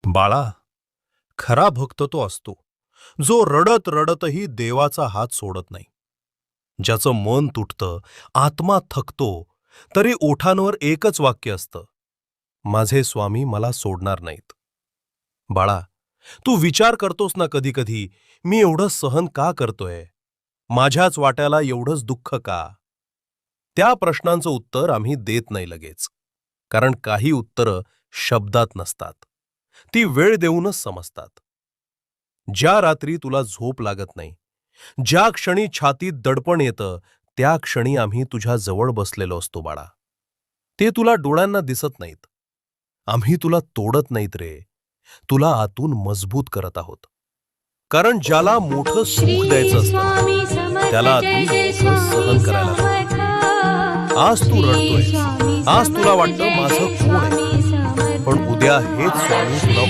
बाळा, खरा भक्त तो असतो जो रडत रडतही देवाचा हात सोडत नाही. ज्याचं मन तुटतं, आत्मा थकतो, तरी ओठांवर एकच वाक्य असतं, माझे स्वामी मला सोडणार नाहीत. बाळा, तू विचार करतोस ना कधी कधी, मी एवढं सहन का करतोय, माझ्याच वाट्याला एवढंच दुःख का? त्या प्रश्नांचं उत्तर आम्ही देत नाही लगेच, कारण काही उत्तरं शब्दात नसतात, ती वेळ देऊनच समजतात. ज्या रात्री तुला झोप लागत नाही, ज्या क्षणी छातीत दडपण येतं, त्या क्षणी आम्ही तुझ्या जवळ बसलेलो असतो बाळा. ते तुला डोळ्यांना दिसत नाहीत. आम्ही तुला तोडत नाहीत रे, तुला आतून मजबूत करत आहोत. कारण ज्याला मोठं सुख द्यायचं असतं त्याला आतून मोठं सहन करायला लागतं. आज तू रडतोय, आज तुला वाटतं माझं कोण आहे, पण उद्या हेच स्वामी तुला